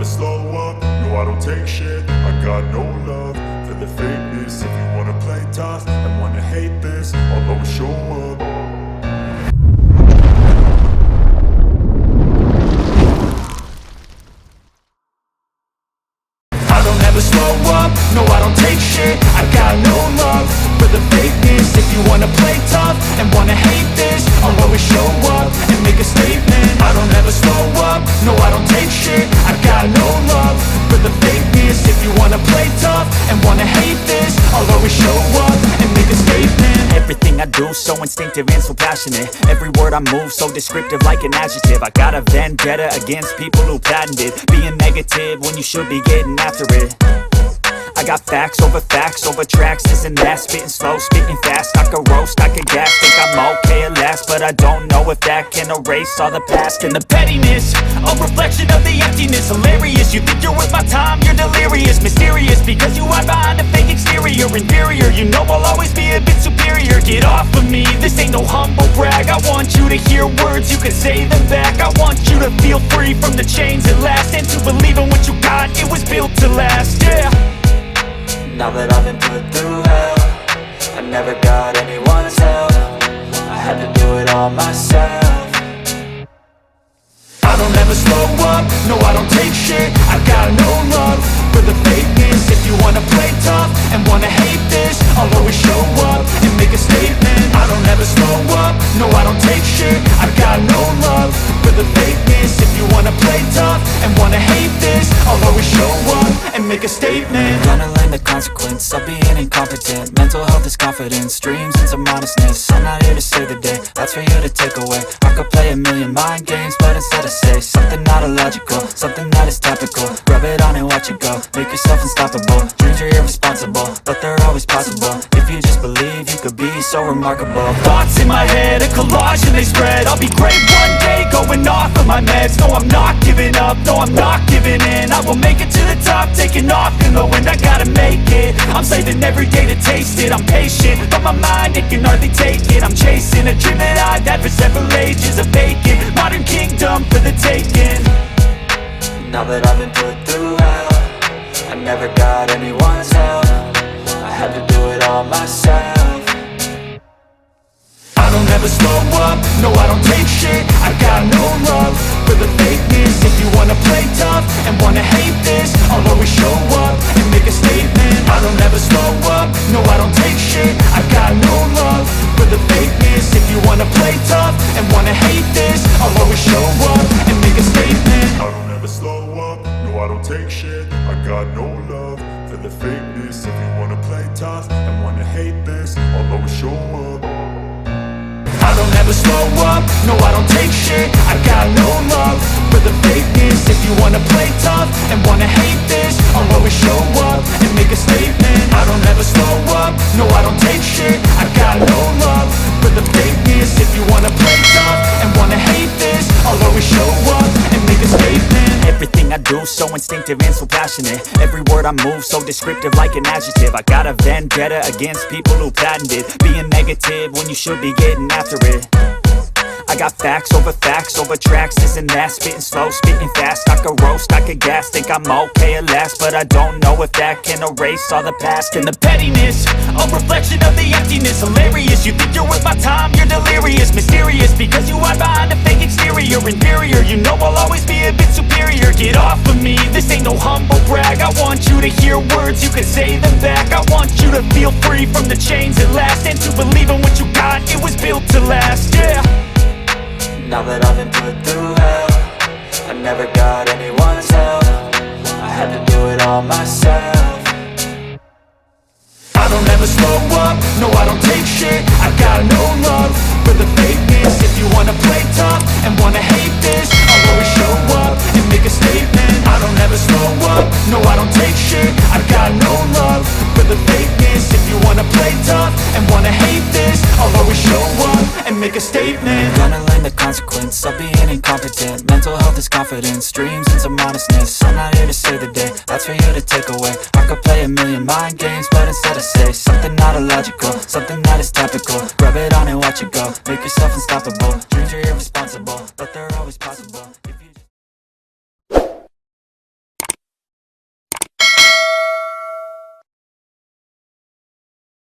never slow up, no I don't take shit. I got no love for the fakeness. If you wanna play tough and wanna hate this, I'll always show up. I don't ever slow up, no I don't take shit. I got no love for the fakeness. If you wanna play tough and wanna hate this, I'll always show up and make a statement. I don't ever slow up, no I don't take shit. I got no love for the fakeness. If you wanna play tough and wanna hate this, I'll always show up and make a statement. Everything I do so instinctive and so passionate. Every word I move so descriptive like an adjective. I got a vendetta against people who patented being negative when you should be getting after it. I got facts over tracks, this and that. Spitting slow, spitting fast, I could roast, I could gas. Think I'm okay at last, but I don't know if that can erase all the past. And the pettiness, a reflection of the emptiness. Hilarious, you think you're worth my time, you're delirious. Mysterious, because you hide behind a fake exterior. Inferior, you know I'll always be a bit superior. Get off of me, this ain't no humble brag. I want you to hear words, you can say them back. I want you to feel free from the chains at last, and to believe in what you got, it was built to last, yeah. Now that I've been put through hell, I never got anyone's help. I had to do it all myself. I don't ever slow up, no I don't take shit. I got no love for the fakeness. If you wanna play tough and wanna hate this, I'll always show up and make a statement. I don't ever slow up, no I don't take shit. I got no love for the fakeness. If you wanna play tough and wanna hate this, I'll always show up and make a statement. Gonna learn the consequence of being incompetent. Mental health is confidence, dreams into modestness. I'm not here to save the day, that's for you to take away. I could play a million mind games, but instead I say something not illogical, something that is topical. Rub it on and watch it go, make yourself unstoppable. Dreams are irresponsible, but they're always possible. If you just believe, you could be so remarkable. Thoughts in my head, a collage and they spread. I'll be great one day, going off of my meds. No I'm not giving up, no I'm not giving in. I will make it to the top, taking off in the wind. I gotta make it, I'm saving every day to taste it. I'm patient, but my mind, it can hardly take it. I'm chasing a dream that I've had for several ages. A vacant, modern kingdom for the taking. Now that I've been put through hell, I never got anyone's help. I had to do it all myself. I don't ever slow up, no I don't take shit. I got no love for the fakeness. If you wanna play tough and wanna hate this, I'll always show up and make a statement. I don't ever slow up, no I don't take shit. I got no love for the fakeness. If you wanna play tough and wanna hate this, I'll always show up and make a statement. I don't ever slow up, no I don't take shit. I got no love for the fakeness. If you wanna play tough and wanna hate this, I'll always show up. I don't ever slow up, no I don't take shit. I got no love for the fakeness. If you wanna play tough and wanna hate this, I'll always show up and make a statement. I don't ever slow up, no I don't take shit. I got no love for the fakeness. If you wanna play tough and wanna hate this, I'll always show up and make a statement. Everything I do so instinctive and so passionate. Every word I move so descriptive like an adjective. I got a vendetta against people who patented being negative when you should be getting after it. I got facts over tracks, this and that. Spitting slow, spitting fast, I could roast, I could gas. Think I'm okay at last, but I don't know if that can erase all the past. And the pettiness, a reflection of the emptiness. Hilarious, you think you're worth my time, you're delirious. Mysterious, because you hide behind a fake exterior. Inferior, you know I'll always be a bit superior. Get off of me, this ain't no humble brag. I want you to hear words, you can say them back. I want you to feel free from the chains at last, and to believe in what you got, it was built to last, yeah. Now that I've been put through hell, I never got anyone's help. I had to do it all myself. I don't ever slow up, no I don't take shit. I got no love for the fakeness. If you wanna play tough and wanna hate this, I'll always show up and make a statement. I don't ever slow up, no I don't take shit. I got no love for the fakeness. If you wanna play tough and wanna hate this, I'll always show up and make a statement. Gonna learn the consequence of being incompetent. Mental health is confidence, dreams into modestness. I'm not here to save the day, that's for you to take away. I could play a million mind games, but instead I say something not illogical, something that is topical. Rub it on and watch it go, make yourself unstoppable. Dreams are irresponsible, but they're always possible.